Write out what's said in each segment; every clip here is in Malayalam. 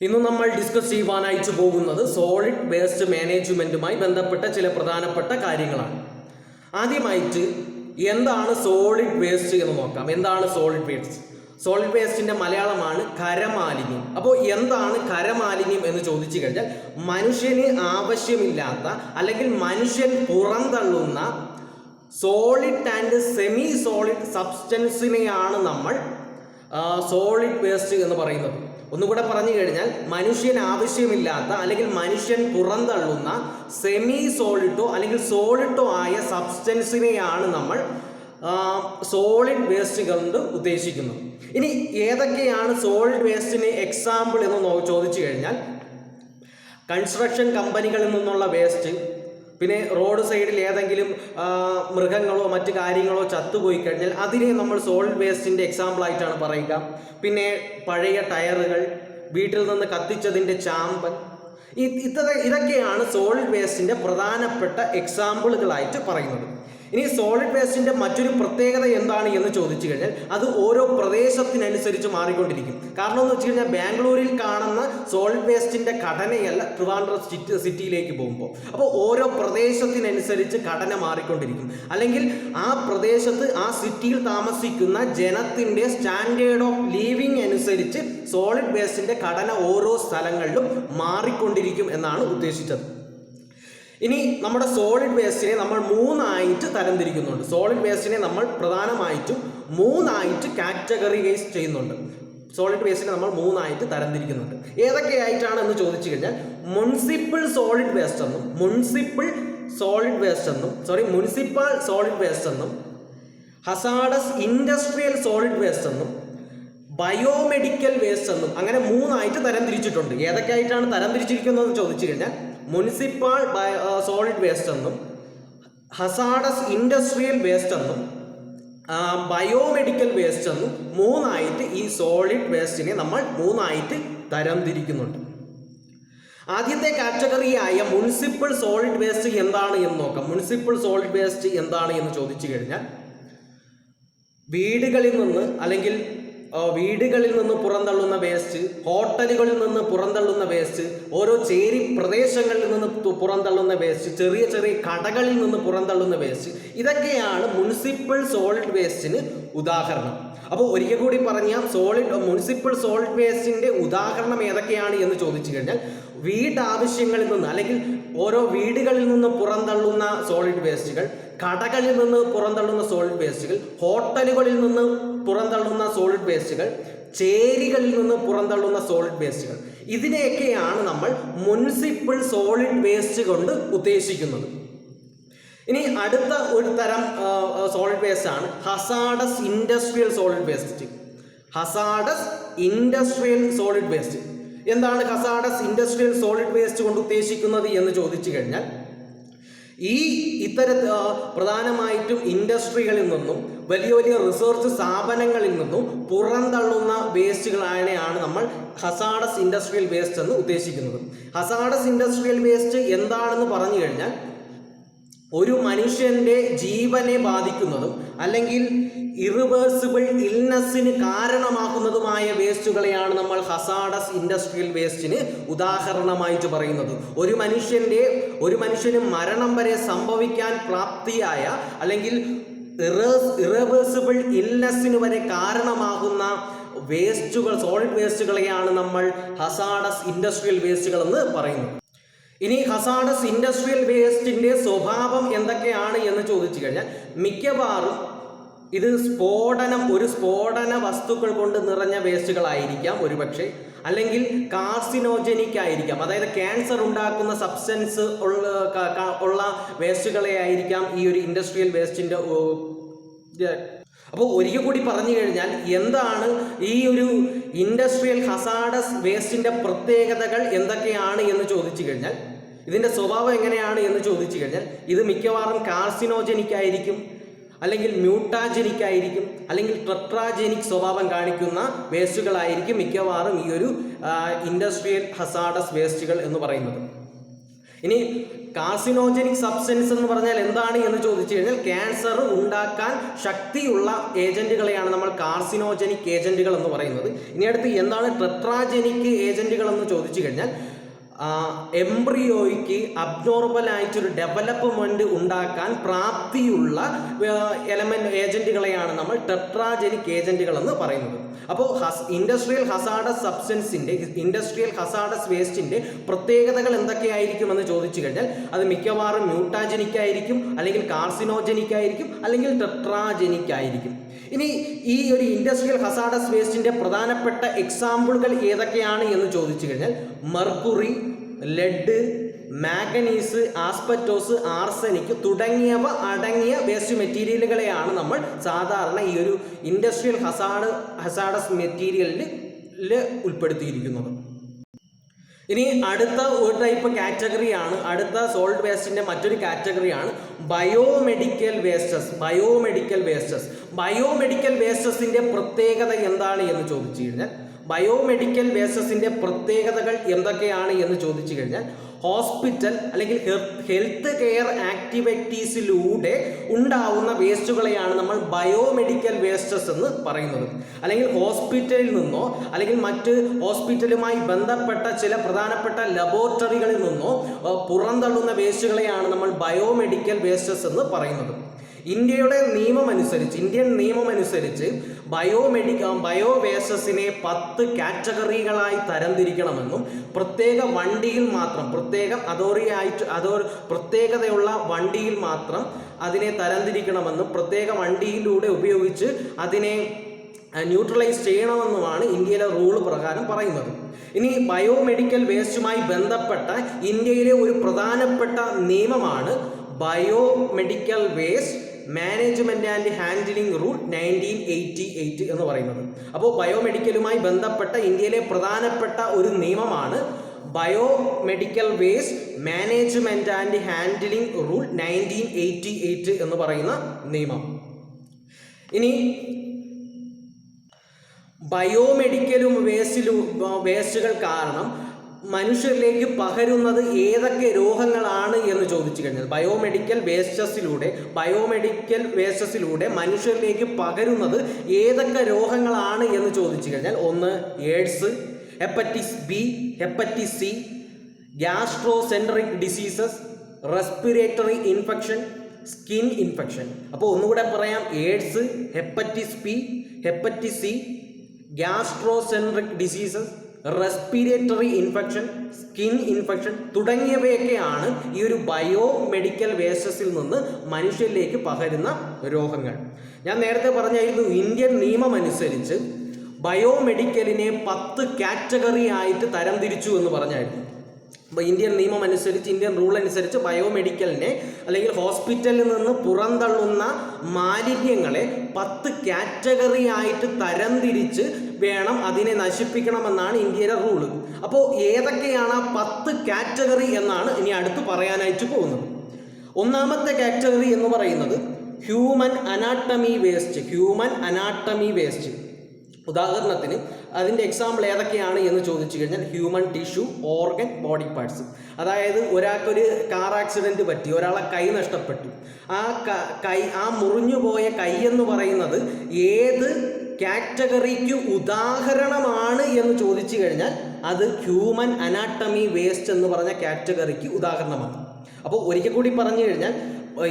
ഇന്ന് നമ്മൾ ഡിസ്കസ് ചെയ്യുവാനായിട്ട് പോകുന്നത് സോളിഡ് വേസ്റ്റ് മാനേജ്മെന്റുമായി ബന്ധപ്പെട്ട ചില പ്രധാനപ്പെട്ട കാര്യങ്ങളാണ്. ആദ്യമായിട്ട് എന്താണ് സോളിഡ് വേസ്റ്റ് എന്ന് നോക്കാം. എന്താണ് സോളിഡ് വേസ്റ്റ്? സോളിഡ് വേസ്റ്റിന്റെ മലയാളമാണ് ഖരമാലിന്യം. അപ്പോൾ എന്താണ് ഖരമാലിന്യം എന്ന് ചോദിച്ചു കഴിഞ്ഞാൽ മനുഷ്യന് ആവശ്യമില്ലാത്ത അല്ലെങ്കിൽ മനുഷ്യൻ പുറന്തള്ളുന്ന സോളിഡ് ആൻഡ് സെമി സോളിഡ് സബ്സ്റ്റൻസിനെയാണ് നമ്മൾ സോളിഡ് വേസ്റ്റ് എന്ന് പറയുന്നത്. ഒന്നുകൂടെ പറഞ്ഞു കഴിഞ്ഞാൽ മനുഷ്യൻ ആവശ്യമില്ലാത്ത അല്ലെങ്കിൽ മനുഷ്യൻ പുറന്തള്ളുന്ന സെമി സോളിഡോ അല്ലെങ്കിൽ സോളിഡോ ആയ സബ്സ്റ്റൻസിനെയാണ് നമ്മൾ സോളിഡ് വേസ്റ്റ് കൊണ്ട് ഉദ്ദേശിക്കുന്നത്. ഇനി ഏതൊക്കെയാണ് സോളിഡ് വേസ്റ്റിന് എക്സാമ്പിൾ എന്ന് ചോദിച്ചു കഴിഞ്ഞാൽ കൺസ്ട്രക്ഷൻ കമ്പനികളിൽ നിന്നുള്ള വേസ്റ്റ്, പിന്നെ റോഡ് സൈഡിൽ ഏതെങ്കിലും മൃഗങ്ങളോ മറ്റു കാര്യങ്ങളോ ചത്തുപോയി കഴിഞ്ഞാൽ അതിനെ നമ്മൾ സോളിഡ് വേസ്റ്റിൻ്റെ എക്സാമ്പിളായിട്ടാണ് പറയുക. പിന്നെ പഴയ ടയറുകൾ, വീട്ടിൽ നിന്ന് കത്തിച്ചതിൻ്റെ ചാമ്പൽ, ഇതൊക്കെയാണ് സോളിഡ് വേസ്റ്റിൻ്റെ പ്രധാനപ്പെട്ട എക്സാമ്പിളുകളായിട്ട് പറയുന്നത്. ഇനി സോളിഡ് വേസ്റ്റിൻ്റെ മറ്റൊരു പ്രത്യേകത എന്താണ് എന്ന് ചോദിച്ചു കഴിഞ്ഞാൽ അത് ഓരോ പ്രദേശത്തിനനുസരിച്ച് മാറിക്കൊണ്ടിരിക്കും. കാരണം എന്ന് വെച്ച് കഴിഞ്ഞാൽ ബാംഗ്ലൂരിൽ കാണുന്ന സോളിഡ് വേസ്റ്റിൻ്റെ ഘടനയല്ല ട്രിവാൻഡ്രം സിറ്റിയിലേക്ക് പോകുമ്പോൾ. അപ്പോൾ ഓരോ പ്രദേശത്തിനനുസരിച്ച് ഘടന മാറിക്കൊണ്ടിരിക്കും. അല്ലെങ്കിൽ ആ പ്രദേശത്ത് ആ സിറ്റിയിൽ താമസിക്കുന്ന ജനത്തിൻ്റെ സ്റ്റാൻഡേർഡ് ഓഫ് ലിവിങ് അനുസരിച്ച് സോളിഡ് വേസ്റ്റിൻ്റെ ഘടന ഓരോ സ്ഥലങ്ങളിലും മാറിക്കൊണ്ടിരിക്കും എന്നാണ് ഉദ്ദേശിച്ചത്. ഇനി നമ്മുടെ സോളിഡ് വേസ്റ്റിനെ നമ്മൾ മൂന്നായിട്ട് തരംതിരിക്കുന്നുണ്ട്. സോളിഡ് വേസ്റ്റിനെ നമ്മൾ പ്രധാനമായിട്ടും മൂന്നായിട്ട് കാറ്റഗറൈസ് ചെയ്യുന്നുണ്ട്. സോളിഡ് വേസ്റ്റിനെ നമ്മൾ മൂന്നായിട്ട് തരംതിരിക്കുന്നുണ്ട്. ഏതൊക്കെയായിട്ടാണ് എന്ന് ചോദിച്ചു കഴിഞ്ഞാൽ മുനിസിപ്പൽ സോളിഡ് വേസ്റ്റ് എന്നും മുനിസിപ്പൽ സോളിഡ് വേസ്റ്റ് എന്നും ഹസാഡസ് ഇൻഡസ്ട്രിയൽ സോളിഡ് വേസ്റ്റ് എന്നും ബയോമെഡിക്കൽ വേസ്റ്റ് എന്നും അങ്ങനെ മൂന്നായിട്ട് തരംതിരിച്ചിട്ടുണ്ട്. ഏതൊക്കെയായിട്ടാണ് തരംതിരിച്ചിരിക്കുന്നതെന്ന് ചോദിച്ചു കഴിഞ്ഞാൽ മുനിസിപ്പൽ സോളിഡ് വേസ്റ്റ് എന്നും ഹസാഡസ് ഇൻഡസ്ട്രിയൽ വേസ്റ്റ് എന്നും ബയോമെഡിക്കൽ വേസ്റ്റ് എന്നും മൂന്നായിട്ട് ഈ സോളിഡ് വേസ്റ്റിനെ നമ്മൾ മൂന്നായിട്ട് തരംതിരിക്കുന്നുണ്ട്. ആദ്യത്തെ കാറ്റഗറിയായ മുനിസിപ്പൽ സോളിഡ് വേസ്റ്റ് എന്താണ് എന്ന് നോക്കാം. മുനിസിപ്പൽ സോളിഡ് വേസ്റ്റ് എന്താണ് എന്ന് ചോദിച്ചു കഴിഞ്ഞാൽ വീടുകളിൽ നിന്ന് പുറന്തള്ളുന്ന വേസ്റ്റ്, ഹോട്ടലുകളിൽ നിന്ന് പുറന്തള്ളുന്ന വേസ്റ്റ്, ഓരോ ചേരി പ്രദേശങ്ങളിൽ നിന്ന് പുറന്തള്ളുന്ന വേസ്റ്റ്, ചെറിയ ചെറിയ കടകളിൽ നിന്ന് പുറന്തള്ളുന്ന വേസ്റ്റ്, ഇതൊക്കെയാണ് മുനിസിപ്പൽ സോളിഡ് വേസ്റ്റിന് ഉദാഹരണം. അപ്പോൾ ഒരിക്കൽ കൂടി പറഞ്ഞാൽ മുനിസിപ്പൽ സോളിഡ് വേസ്റ്റിൻ്റെ ഉദാഹരണം ഏതൊക്കെയാണ് എന്ന് ചോദിച്ചു കഴിഞ്ഞാൽ വീട്ടാവശ്യങ്ങളിൽ നിന്ന് അല്ലെങ്കിൽ ഓരോ വീടുകളിൽ നിന്ന് പുറന്തള്ളുന്ന സോളിഡ് വേസ്റ്റുകൾ, കടകളിൽ നിന്ന് പുറന്തള്ളുന്ന സോളിഡ് വേസ്റ്റുകൾ, ഹോട്ടലുകളിൽ നിന്ന് പുറന്തള്ളുന്ന സോളിഡ് വേസ്റ്റുകൾ, ചേരികളിൽ നിന്ന് പുറന്തള്ളുന്ന സോളിഡ് വേസ്റ്റുകൾ, ഇതിനെയൊക്കെയാണ് നമ്മൾ മുനിസിപ്പൽ സോളിഡ് വേസ്റ്റ് കൊണ്ട് ഉദ്ദേശിക്കുന്നത്. ഇനി അടുത്ത ഒരു തരം സോളിഡ് വേസ്റ്റ് ആണ് hazardous industrial solid waste. Hazardous industrial solid waste എന്താണ് ഹസാഡസ് ഇൻഡസ്ട്രിയൽ സോളിഡ് വേസ്റ്റ് കൊണ്ട് ഉദ്ദേശിക്കുന്നത് എന്ന് ചോദിച്ചു കഴിഞ്ഞാൽ പ്രധാനമായിട്ടും ഇൻഡസ്ട്രികളിൽ നിന്നും വലിയ വലിയ റിസർച്ച് സ്ഥാപനങ്ങളിൽ നിന്നും പുറന്തള്ളുന്ന വേസ്റ്റുകളാണ് നമ്മൾ ഹസാഡസ് ഇൻഡസ്ട്രിയൽ വേസ്റ്റ് എന്ന് ഉദ്ദേശിക്കുന്നത്. ഹസാഡസ് ഇൻഡസ്ട്രിയൽ വേസ്റ്റ് എന്താണെന്ന് പറഞ്ഞു കഴിഞ്ഞാൽ ഒരു മനുഷ്യൻ്റെ ജീവനെ ബാധിക്കുന്നതും അല്ലെങ്കിൽ ഇറിവേഴ്സിബിൾ ഇൽനെസ്സിന് കാരണമാക്കുന്നതുമായ വേസ്റ്റുകളെയാണ് നമ്മൾ ഹസാഡസ് ഇൻഡസ്ട്രിയൽ വേസ്റ്റിന് ഉദാഹരണമായിട്ട് പറയുന്നത്. ഒരു മനുഷ്യന് മരണം വരെ സംഭവിക്കാൻ പ്രാപ്തിയായ അല്ലെങ്കിൽ ഇറിവേഴ്സിബിൾ ഇൽനെസ്സിന് വരെ കാരണമാകുന്ന വേസ്റ്റുകൾ, സോളിഡ് വേസ്റ്റുകളെയാണ് നമ്മൾ ഹസാഡസ് ഇൻഡസ്ട്രിയൽ വേസ്റ്റുകൾ എന്ന് പറയുന്നത്. ഇനി ഹസാഡസ് ഇൻഡസ്ട്രിയൽ വേസ്റ്റിൻ്റെ സ്വഭാവം എന്തൊക്കെയാണ് എന്ന് ചോദിച്ചു കഴിഞ്ഞാൽ മിക്കവാറും ഇത് ഒരു സ്ഫോടന വസ്തുക്കൾ കൊണ്ട് നിറഞ്ഞ വേസ്റ്റുകളായിരിക്കാം ഒരുപക്ഷെ, അല്ലെങ്കിൽ കാർസിനോജനിക് ആയിരിക്കാം, അതായത് ക്യാൻസർ ഉണ്ടാക്കുന്ന സബ്സ്റ്റൻസ് ഉള്ള വേസ്റ്റുകളെ ആയിരിക്കാം ഈ ഒരു ഇൻഡസ്ട്രിയൽ വേസ്റ്റിൻ്റെ. അപ്പോൾ ഒരിക്കൽ കൂടി പറഞ്ഞു കഴിഞ്ഞാൽ എന്താണ് ഈ ഒരു ഇൻഡസ്ട്രിയൽ ഹസാഡസ് വേസ്റ്റിൻ്റെ പ്രത്യേകതകൾ എന്തൊക്കെയാണ് എന്ന് ചോദിച്ചു കഴിഞ്ഞാൽ, ഇതിൻ്റെ സ്വഭാവം എങ്ങനെയാണ് എന്ന് ചോദിച്ചു കഴിഞ്ഞാൽ ഇത് മിക്കവാറും കാർസിനോജനിക് ആയിരിക്കും, അല്ലെങ്കിൽ മ്യൂട്ടാജനിക് ആയിരിക്കും, അല്ലെങ്കിൽ ടെട്രാജനിക് സ്വഭാവം കാണിക്കുന്ന വേസ്റ്റുകളായിരിക്കും മിക്കവാറും ഈ ഒരു ഇൻഡസ്ട്രിയൽ ഹസാഡസ് വേസ്റ്റുകൾ എന്ന് പറയുന്നത്. ഇനി കാർസിനോജനിക് സബ്സ്റ്റൻസ് എന്ന് പറഞ്ഞാൽ എന്താണ് എന്ന് ചോദിച്ചു കഴിഞ്ഞാൽ ക്യാൻസർ ഉണ്ടാക്കാൻ ശക്തിയുള്ള ഏജന്റുകളെയാണ് നമ്മൾ കാർസിനോജനിക് ഏജന്റുകൾ എന്ന് പറയുന്നത്. ഇനി അടുത്ത് എന്താണ് ടെട്രാജനിക് ഏജന്റുകൾ എന്ന് ചോദിച്ചു കഴിഞ്ഞാൽ എംബ്രിയോയ്ക്ക് അബ്നോർമലായിട്ടൊരു ഡെവലപ്മെന്റ് ഉണ്ടാക്കാൻ പ്രാപ്തിയുള്ള ഏജന്റുകളെയാണ് നമ്മൾ ടെട്രാജനിക് ഏജന്റുകൾ എന്ന് പറയുന്നത്. അപ്പോൾ ഇൻഡസ്ട്രിയൽ ഹസാർഡസ് വേസ്റ്റിന്റെ പ്രത്യേകതകൾ എന്തൊക്കെയായിരിക്കും എന്ന് ചോദിച്ചു കഴിഞ്ഞാൽ അത് മിക്കവാറും മ്യൂട്ടാജനിക് ആയിരിക്കും, അല്ലെങ്കിൽ കാർസിനോജനിക് ആയിരിക്കും, അല്ലെങ്കിൽ ടെട്രാജനിക് ആയിരിക്കും. ഇനി ഈ ഒരു ഇൻഡസ്ട്രിയൽ ഹസാർഡസ് വേസ്റ്റിന്റെ പ്രധാനപ്പെട്ട എക്സാമ്പിളുകൾ ഏതൊക്കെയാണ് എന്ന് ചോദിച്ചു കഴിഞ്ഞാൽ mercury, lead, manganese, asbestos, arsenic തുടങ്ങിയവ അടങ്ങിയ വേസ്റ്റ് മെറ്റീരിയലുകളെയാണ് നമ്മൾ സാധാരണ ഈ ഒരു ഇൻഡസ്ട്രിയൽ ഹസാർഡസ് മെറ്റീരിയലിൽ ഉൾപ്പെടുത്തിയിരിക്കുന്നത്. ഇനി അടുത്ത ഒരു ടൈപ്പ് കാറ്റഗറിയാണ്, അടുത്ത സോളിഡ് വേസ്റ്റിന്റെ മറ്റൊരു കാറ്റഗറിയാണ് ബയോമെഡിക്കൽ വേസ്റ്റസിന്റെ പ്രത്യേകത എന്താണ് എന്ന് ചോദിച്ചു കഴിഞ്ഞാൽ ബയോമെഡിക്കൽ വേസ്റ്റസിന്റെ പ്രത്യേകതകൾ എന്തൊക്കെയാണ് എന്ന് ചോദിച്ചു കഴിഞ്ഞാൽ ഹോസ്പിറ്റൽ അല്ലെങ്കിൽ ഹെൽത്ത് കെയർ ആക്ടിവിറ്റീസിലൂടെ ഉണ്ടാവുന്ന വേസ്റ്റുകളെയാണ് നമ്മൾ ബയോമെഡിക്കൽ വേസ്റ്റസ് എന്ന് പറയുന്നത്. അല്ലെങ്കിൽ ഹോസ്പിറ്റലിൽ നിന്നോ അല്ലെങ്കിൽ മറ്റ് ഹോസ്പിറ്റലുമായി ബന്ധപ്പെട്ട ചില പ്രധാനപ്പെട്ട ലബോറട്ടറികളിൽ നിന്നോ പുറന്തള്ളുന്ന വേസ്റ്റുകളെയാണ് നമ്മൾ ബയോമെഡിക്കൽ വേസ്റ്റസ് എന്ന് പറയുന്നത്. ഇന്ത്യൻ നിയമമനുസരിച്ച് ബയോവേസ്റ്റസിനെ 10 കാറ്റഗറികളായി തരംതിരിക്കണമെന്നും പ്രത്യേക വണ്ടിയിൽ മാത്രം പ്രത്യേകതയുള്ള വണ്ടിയിൽ മാത്രം അതിനെ തരംതിരിക്കണമെന്നും പ്രത്യേക വണ്ടിയിലൂടെ ഉപയോഗിച്ച് അതിനെ ന്യൂട്രലൈസ് ചെയ്യണമെന്നുമാണ് ഇന്ത്യയിലെ റൂള് പ്രകാരം പറയുന്നത്. ഇനി ബയോമെഡിക്കൽ വേസ്റ്റുമായി ബന്ധപ്പെട്ട ഇന്ത്യയിലെ ഒരു പ്രധാനപ്പെട്ട നിയമമാണ് biomedical waste management and handling rule 1988 എന്ന് പറയുന്നത്. അപ്പോൾ ബയോമെഡിക്കലുമായി ബന്ധപ്പെട്ട ഇന്ത്യയിലെ പ്രധാനപ്പെട്ട ഒരു നിയമമാണ് biomedical waste management and handling rule 1988 എന്ന് പറയുന്ന നിയമം. ഇനി ബയോമെഡിക്കലും വേസ്റ്റുകൾ കാരണം മനുഷ്യരിലേക്ക് പകരുന്നത് ഏതൊക്കെ രോഗങ്ങളാണ് എന്ന് ചോദിച്ചു കഴിഞ്ഞാൽ ബയോമെഡിക്കൽ വേസ്റ്റസിലൂടെ മനുഷ്യരിലേക്ക് പകരുന്നത് ഏതൊക്കെ രോഗങ്ങളാണ് എന്ന് ചോദിച്ചു കഴിഞ്ഞാൽ ഒന്ന് AIDS, hepatitis B, hepatitis C, gastroenteric diseases, respiratory infection, skin infection. അപ്പോൾ ഒന്നുകൂടെ പറയാം, AIDS, hepatitis B, hepatitis C, gastroenteric diseases, respiratory infection, skin infection തുടങ്ങിയവയൊക്കെയാണ് ഈ ഒരു ബയോമെഡിക്കൽ വേസ്റ്റസിൽ നിന്ന് മനുഷ്യരിലേക്ക് പകരുന്ന രോഗങ്ങൾ. ഞാൻ നേരത്തെ പറഞ്ഞായിരുന്നു ഇന്ത്യൻ നിയമം അനുസരിച്ച് ബയോമെഡിക്കലിനെ 10 കാറ്റഗറി ആയിട്ട് തരംതിരിച്ചു എന്ന് പറഞ്ഞായിരുന്നു. അപ്പോൾ ഇന്ത്യൻ നിയമം അനുസരിച്ച്, ഇന്ത്യൻ റൂൾ അനുസരിച്ച് ബയോമെഡിക്കലിനെ അല്ലെങ്കിൽ ഹോസ്പിറ്റലിൽ നിന്ന് പുറന്തള്ളുന്ന മാലിന്യങ്ങളെ 10 കാറ്റഗറി ആയിട്ട് തരംതിരിച്ച് വേണം അതിനെ നശിപ്പിക്കണമെന്നാണ് ഇന്ത്യയിലെ റൂള്. അപ്പോൾ ഏതൊക്കെയാണ് ആ 10 കാറ്റഗറി എന്നാണ് ഇനി അടുത്ത് പറയാനായിട്ട് പോകുന്നത്. ഒന്നാമത്തെ കാറ്റഗറി എന്ന് പറയുന്നത് ഹ്യൂമൻ അനാട്ടമി വേസ്റ്റ്. ഉദാഹരണത്തിന് അതിൻ്റെ എക്സാമ്പിൾ ഏതൊക്കെയാണ് എന്ന് ചോദിച്ചു കഴിഞ്ഞാൽ human tissue, organ, body parts. അതായത് ഒരാൾക്കൊരു കാർ ആക്സിഡൻറ്റ് പറ്റി, ഒരാളെ കൈ നഷ്ടപ്പെട്ടു. ആ മുറിഞ്ഞുപോയ കൈ എന്ന് പറയുന്നത് ഏത് കാറ്റഗറിക്ക് ഉദാഹരണമാണ് എന്ന് ചോദിച്ചു കഴിഞ്ഞാൽ അത് ഹ്യൂമൻ അനാട്ടമി വേസ്റ്റ് എന്ന് പറഞ്ഞ കാറ്റഗറിക്ക് ഉദാഹരണമാണ്. അപ്പോൾ ഒരിക്കൽ കൂടി പറഞ്ഞു കഴിഞ്ഞാൽ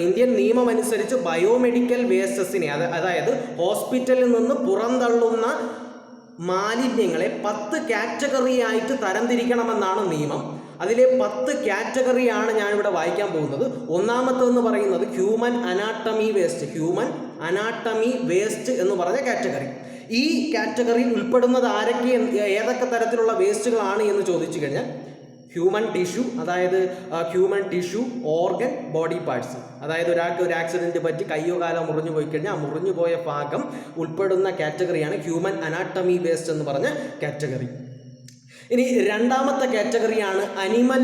ഇന്ത്യൻ നിയമം അനുസരിച്ച് ബയോമെഡിക്കൽ വേസ്റ്റസിനെ അതായത് ഹോസ്പിറ്റലിൽ നിന്ന് പുറന്തള്ളുന്ന മാലിന്യങ്ങളെ 10 കാറ്റഗറി ആയിട്ട് തരംതിരിക്കണമെന്നാണ് നിയമം. അതിലെ 10 കാറ്റഗറിയാണ് ഞാനിവിടെ വായിക്കാൻ പോകുന്നത്. ഒന്നാമത്തെന്ന് പറയുന്നത് ഹ്യൂമൻ അനാട്ടമി വേസ്റ്റ് എന്ന് പറഞ്ഞ കാറ്റഗറി. ഈ കാറ്റഗറിയിൽ ഉൾപ്പെടുന്നത് ഏതൊക്കെ തരത്തിലുള്ള വേസ്റ്റുകളാണ് എന്ന് ചോദിച്ചു കഴിഞ്ഞാൽ ഹ്യൂമൻ ടിഷ്യൂ, അതായത് human tissue, organ, body parts. അതായത് ഒരാൾക്ക് ഒരു ആക്സിഡൻറ്റ് പറ്റി കയ്യോ കാലോ മുറിഞ്ഞു പോയി കഴിഞ്ഞാൽ ആ മുറിഞ്ഞു പോയ ഭാഗം ഉൾപ്പെടുന്ന കാറ്റഗറിയാണ് ഹ്യൂമൻ അനാട്ടമി വേസ്റ്റ് എന്ന് പറഞ്ഞ കാറ്റഗറി. ഇനി രണ്ടാമത്തെ കാറ്റഗറിയാണ് അനിമൽ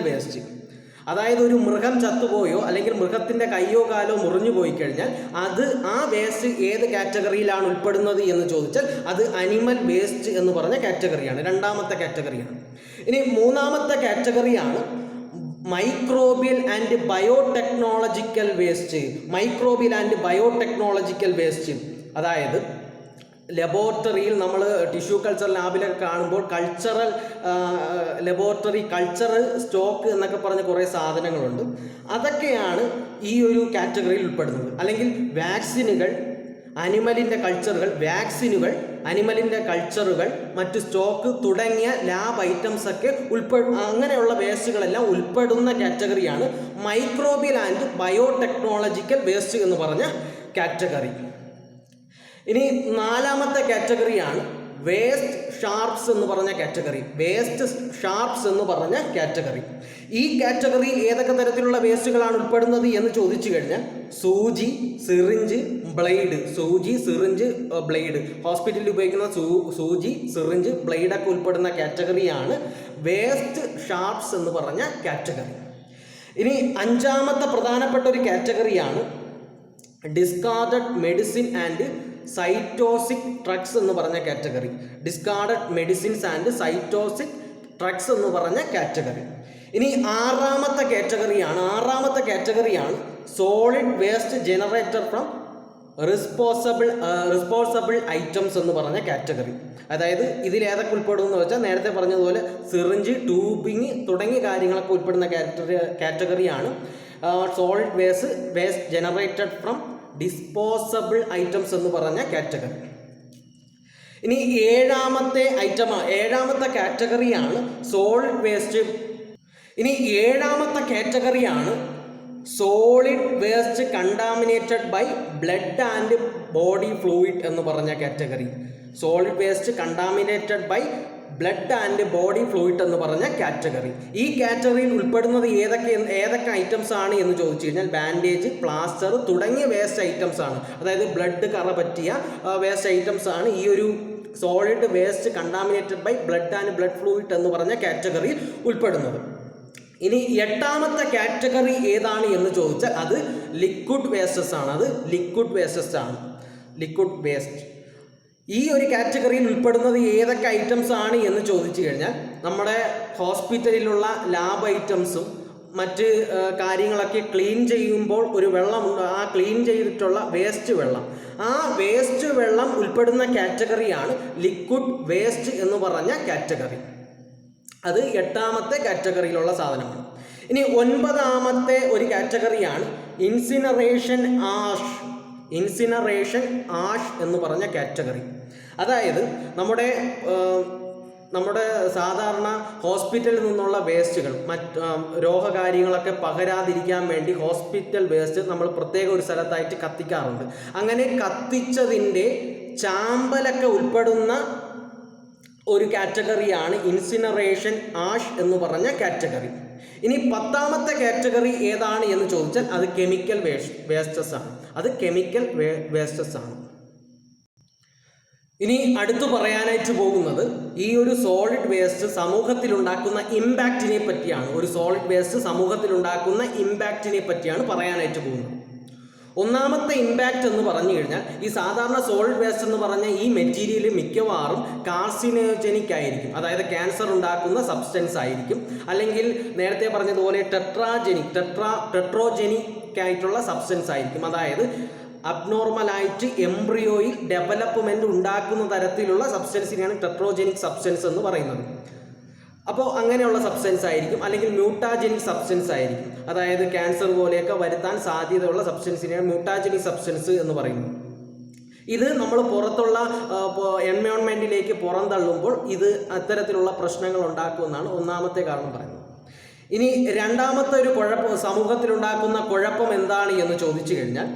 വേസ്റ്റ്. അതായത് ഒരു മൃഗം ചത്തുപോയോ അല്ലെങ്കിൽ മൃഗത്തിൻ്റെ കയ്യോ കാലോ മുറിഞ്ഞു പോയി കഴിഞ്ഞാൽ ആ വേസ്റ്റ് ഏത് കാറ്റഗറിയിലാണ് ഉൾപ്പെടുന്നത് എന്ന് ചോദിച്ചാൽ അത് അനിമൽ വേസ്റ്റ് എന്ന് പറഞ്ഞ കാറ്റഗറിയാണ്, രണ്ടാമത്തെ കാറ്റഗറിയാണ്. ഇനി മൂന്നാമത്തെ കാറ്റഗറിയാണ് microbial and biotechnological waste. Microbial and biotechnological waste അതായത് ലബോറട്ടറിയിൽ നമ്മൾ ടിഷ്യൂ കൾച്ചർ ലാബിലൊക്കെ കാണുമ്പോൾ കൾച്ചറൽ ലബോറട്ടറി കൾച്ചർ സ്റ്റോക്ക് എന്നൊക്കെ പറഞ്ഞ കുറേ സാധനങ്ങളുണ്ട്. അതൊക്കെയാണ് ഈ ഒരു കാറ്റഗറിയിൽ ഉൾപ്പെടുന്നത്. അല്ലെങ്കിൽ വാക്സിനുകൾ, അനിമലിൻ്റെ കൾച്ചറുകൾ, വാക്സിനുകൾ, അനിമലിൻ്റെ കൾച്ചറുകൾ, മറ്റ് സ്റ്റോക്ക് തുടങ്ങിയ ലാബ് ഐറ്റംസ് ഒക്കെ അങ്ങനെയുള്ള വേസ്റ്റുകളെല്ലാം ഉൾപ്പെടുന്ന കാറ്റഗറിയാണ് മൈക്രോബിയൽ ആൻഡ് ബയോടെക്നോളജിക്കൽ വേസ്റ്റ് എന്ന് പറഞ്ഞ കാറ്റഗറി. ഇനി നാലാമത്തെ കാറ്റഗറിയാണ് വേസ്റ്റ് ഷാർപ്സ് എന്ന് പറഞ്ഞ കാറ്റഗറി. വേസ്റ്റ് ഷാർപ്സ് എന്ന് പറഞ്ഞ കാറ്റഗറി. ഈ കാറ്റഗറിയിൽ ഏതൊക്കെ തരത്തിലുള്ള വേസ്റ്റുകളാണ് ഉൾപ്പെടുന്നത് എന്ന് ചോദിച്ചു കഴിഞ്ഞാൽ സൂചി, സിറിഞ്ച്, ബ്ലേഡ്. സൂചി, സിറിഞ്ച്, ബ്ലേഡ്, ഹോസ്പിറ്റലിൽ ഉപയോഗിക്കുന്ന സൂചി, സിറിഞ്ച്, ബ്ലേഡൊക്കെ ഉൾപ്പെടുന്ന കാറ്റഗറിയാണ് വേസ്റ്റ് ഷാർപ്സ് എന്ന് പറഞ്ഞ കാറ്റഗറി. ഇനി അഞ്ചാമത്തെ പ്രധാനപ്പെട്ട ഒരു കാറ്റഗറിയാണ് discarded medicine and cytotoxic drugs എന്ന് പറഞ്ഞ category. Discarded medicines and cytotoxic drugs എന്ന് പറഞ്ഞ കാറ്റഗറി. ഇനി ആറാമത്തെ കാറ്റഗറിയാണ് solid waste generated from responsible items എന്ന് പറഞ്ഞ കാറ്റഗറി. അതായത് ഇതിൽ ഏതൊക്കെ ഉൾപ്പെടും എന്ന് വെച്ചാൽ നേരത്തെ പറഞ്ഞതുപോലെ സിറിഞ്ച്, ട്യൂബിങ് തുടങ്ങിയ കാര്യങ്ങളൊക്കെ ഉൾപ്പെടുന്ന കാറ്റഗറിയാണ് solid waste generated from disposable items എന്ന് പറഞ്ഞ കാറ്റഗറി. ഇനി ഏഴാമത്തെ കാറ്റഗറിയാണ് സോളിഡ് വേസ്റ്റ്. ഇനി ഏഴാമത്തെ കാറ്റഗറിയാണ് solid waste contaminated by blood and body fluid എന്ന് പറഞ്ഞ category. Solid waste contaminated by blood and body fluid എന്ന് പറഞ്ഞ കാറ്റഗറി. ഈ കാറ്റഗറിയിൽ ഉൾപ്പെടുന്നത് ഏതൊക്കെ ഐറ്റംസ് ആണ് എന്ന് ചോദിച്ചു കഴിഞ്ഞാൽ ബാൻഡേജ്, പ്ലാസ്റ്റർ തുടങ്ങിയ വേസ്റ്റ് ഐറ്റംസ് ആണ്. അതായത് ബ്ലഡ് കറ പറ്റിയ വേസ്റ്റ് ഐറ്റംസ് ആണ് ഈ ഒരു solid waste contaminated by blood and blood fluid എന്ന് പറഞ്ഞ കാറ്റഗറിയിൽ ഉൾപ്പെടുന്നത്. ഇനി എട്ടാമത്തെ കാറ്റഗറി ഏതാണ് എന്ന് ചോദിച്ചാൽ അത് ലിക്വിഡ് വേസ്റ്റസ് ആണ്. Liquid waste. ഈ ഒരു കാറ്റഗറിയിൽ ഉൾപ്പെടുന്നത് ഏതൊക്കെ ഐറ്റംസ് ആണ് എന്ന് ചോദിച്ചു കഴിഞ്ഞാൽ നമ്മുടെ ഹോസ്പിറ്റലിലുള്ള ലാബ് ഐറ്റംസും മറ്റ് കാര്യങ്ങളൊക്കെ ക്ലീൻ ചെയ്യുമ്പോൾ ഒരു വെള്ളമുണ്ട്. ആ ക്ലീൻ ചെയ്തിട്ടുള്ള വേസ്റ്റ് വെള്ളം ഉൾപ്പെടുന്ന കാറ്റഗറിയാണ് ലിക്വിഡ് വേസ്റ്റ് എന്ന് പറഞ്ഞ കാറ്റഗറി. അത് എട്ടാമത്തെ കാറ്റഗറിയിലുള്ള സാധനമാണ്. ഇനി ഒൻപതാമത്തെ ഒരു കാറ്റഗറിയാണ് ഇൻസിനറേഷൻ ആഷ് എന്ന് പറഞ്ഞ കാറ്റഗറി. അതായത് നമ്മുടെ സാധാരണ ഹോസ്പിറ്റലിൽ നിന്നുള്ള വേസ്റ്റുകൾ, രോഗകാര്യങ്ങളൊക്കെ പകരാതിരിക്കാൻ വേണ്ടി ഹോസ്പിറ്റൽ വേസ്റ്റ് നമ്മൾ പ്രത്യേക ഒരു സ്ഥലത്തായിട്ട് കത്തിക്കാറുണ്ട്. അങ്ങനെ കത്തിച്ചതിൻ്റെ ചാമ്പലൊക്കെ ഉൾപ്പെടുന്ന ഒരു കാറ്റഗറിയാണ് ഇൻസിനറേഷൻ ആഷ് എന്ന് പറഞ്ഞ കാറ്റഗറി. ഇനി പത്താമത്തെ കാറ്റഗറി ഏതാണ് എന്ന് ചോദിച്ചാൽ അത് കെമിക്കൽ വേസ്റ്റസ് ആണ്. ഇനി അടുത്തു പറയാനായിട്ട് പോകുന്നത് ഈ ഒരു സോളിഡ് വേസ്റ്റ് സമൂഹത്തിലുണ്ടാക്കുന്ന ഇമ്പാക്റ്റിനെ പറ്റിയാണ്. പറയാനായിട്ട് പോകുന്നത്. ഒന്നാമത്തെ ഇമ്പാക്റ്റ് എന്ന് പറഞ്ഞു കഴിഞ്ഞാൽ ഈ സാധാരണ സോളിഡ് വേസ്റ്റ് എന്ന് പറഞ്ഞ ഈ മെറ്റീരിയൽ മിക്കവാറും കാർസിനോജനിക് ആയിരിക്കും. അതായത് ക്യാൻസർ ഉണ്ടാക്കുന്ന സബ്സ്റ്റൻസ് ആയിരിക്കും. അല്ലെങ്കിൽ നേരത്തെ പറഞ്ഞതുപോലെ ടെട്രോജനിക് ആയിട്ടുള്ള സബ്സ്റ്റൻസ് ആയിരിക്കും. അതായത് അബ്നോർമലായിട്ട് എംബ്രിയോയിൽ ഡെവലപ്മെൻറ്റ് ഉണ്ടാക്കുന്ന തരത്തിലുള്ള സബ്സ്റ്റൻസിനെയാണ് ടെട്രോജനിക് സബ്സ്റ്റൻസ് എന്ന് പറയുന്നത്. അപ്പോൾ അങ്ങനെയുള്ള സബ്സ്റ്റൻസ് ആയിരിക്കും. അല്ലെങ്കിൽ മ്യൂട്ടാജനിക് സബ്സ്റ്റൻസ് ആയിരിക്കും. അതായത് ക്യാൻസർ പോലെയൊക്കെ വരുത്താൻ സാധ്യതയുള്ള സബ്സ്റ്റൻസിനെയാണ് മ്യൂട്ടാജനിക് സബ്സ്റ്റൻസ് എന്ന് പറയുന്നത്. ഇത് നമ്മൾ പുറത്തുള്ള എൻവയോൺമെൻറ്റിലേക്ക് പുറന്തള്ളുമ്പോൾ ഇത് അത്തരത്തിലുള്ള പ്രശ്നങ്ങൾ ഉണ്ടാക്കുമെന്നാണ് ഒന്നാമത്തെ കാരണം പറയുന്നത്. ഇനി രണ്ടാമത്തെ ഒരു സമൂഹത്തിലുണ്ടാക്കുന്ന കുഴപ്പം എന്താണ് എന്ന് ചോദിച്ചു കഴിഞ്ഞാൽ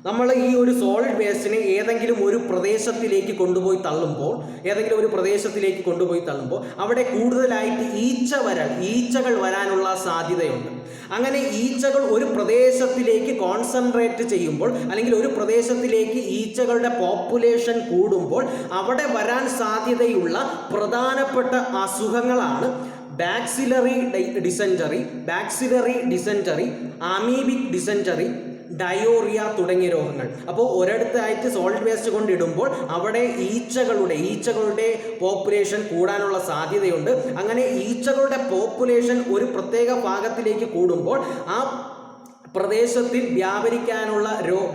നമ്മൾ ഈ ഒരു സോളിഡ് വേസ്റ്റിനെ ഏതെങ്കിലും ഒരു പ്രദേശത്തിലേക്ക് കൊണ്ടുപോയി തള്ളുമ്പോൾ അവിടെ കൂടുതലായിട്ട് ഈച്ചകൾ വരാനുള്ള സാധ്യതയുണ്ട്. അങ്ങനെ ഈച്ചകൾ ഒരു പ്രദേശത്തിലേക്ക് കോൺസെൻട്രേറ്റ് ചെയ്യുമ്പോൾ അല്ലെങ്കിൽ ഒരു പ്രദേശത്തിലേക്ക് ഈച്ചകളുടെ പോപ്പുലേഷൻ കൂടുമ്പോൾ അവിടെ വരാൻ സാധ്യതയുള്ള പ്രധാനപ്പെട്ട അസുഖങ്ങളാണ് ബാക്സിലറി ഡിസെൻറ്ററി, അമീബിക് ഡിസെൻറ്ററി, ഡയോറിയ തുടങ്ങിയ രോഗങ്ങൾ. അപ്പോൾ ഒരിടത്തായിട്ട് സോളിഡ് വേസ്റ്റ് കൊണ്ടിടുമ്പോൾ അവിടെ ഈച്ചകളുടെ പോപ്പുലേഷൻ കൂടാനുള്ള സാധ്യതയുണ്ട്. അങ്ങനെ ഈച്ചകളുടെ പോപ്പുലേഷൻ ഒരു പ്രത്യേക ഭാഗത്തിലേക്ക് കൂടുമ്പോൾ ആ പ്രദേശത്തിൽ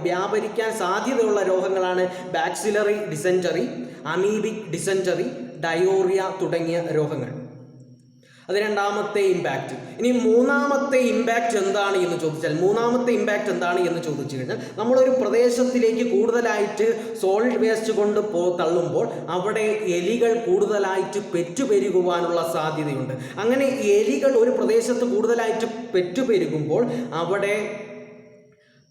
വ്യാപരിക്കാൻ സാധ്യതയുള്ള രോഗങ്ങളാണ് ബാക്സിലറി ഡിസെൻറ്ററി, അമീബിക് ഡിസെൻറ്ററി, ഡയോറിയ തുടങ്ങിയ രോഗങ്ങൾ. അത് രണ്ടാമത്തെ ഇമ്പാക്റ്റ്. ഇനി മൂന്നാമത്തെ ഇമ്പാക്റ്റ് എന്താണ് എന്ന് ചോദിച്ചു കഴിഞ്ഞാൽ നമ്മളൊരു പ്രദേശത്തിലേക്ക് കൂടുതലായിട്ട് സോളിഡ് വേസ്റ്റ് കൊണ്ട് തള്ളുമ്പോൾ അവിടെ എലികൾ കൂടുതലായിട്ട് പെറ്റുപെരുകുവാനുള്ള സാധ്യതയുണ്ട്. അങ്ങനെ എലികൾ ഒരു പ്രദേശത്ത് കൂടുതലായിട്ട് പെറ്റുപെരുകുമ്പോൾ അവിടെ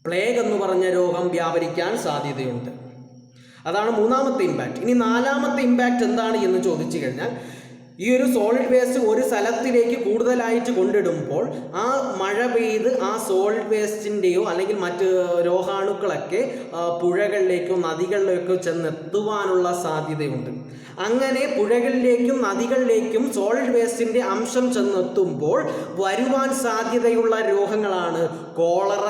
പ്ലേഗ് എന്ന് പറഞ്ഞ രോഗം വ്യാപരിക്കാൻ സാധ്യതയുണ്ട്. അതാണ് മൂന്നാമത്തെ ഇമ്പാക്റ്റ്. ഇനി നാലാമത്തെ ഇമ്പാക്റ്റ് എന്താണ് എന്ന് ചോദിച്ചു കഴിഞ്ഞാൽ ഈ ഒരു സോളിഡ് വേസ്റ്റ് ഒരു സ്ഥലത്തിലേക്ക് കൂടുതലായിട്ട് കൊണ്ടിടുമ്പോൾ ആ മഴ പെയ്ത് ആ സോളിഡ് വേസ്റ്റിൻ്റെയോ അല്ലെങ്കിൽ മറ്റ് രോഗാണുക്കളൊക്കെ പുഴകളിലേക്കോ നദികളിലേക്കോ ചെന്നെത്തുവാനുള്ള സാധ്യതയുണ്ട്. അങ്ങനെ പുഴകളിലേക്കും നദികളിലേക്കും സോളിഡ് വേസ്റ്റിൻ്റെ അംശം ചെന്നെത്തുമ്പോൾ വരുവാൻ സാധ്യതയുള്ള രോഗങ്ങളാണ് cholera,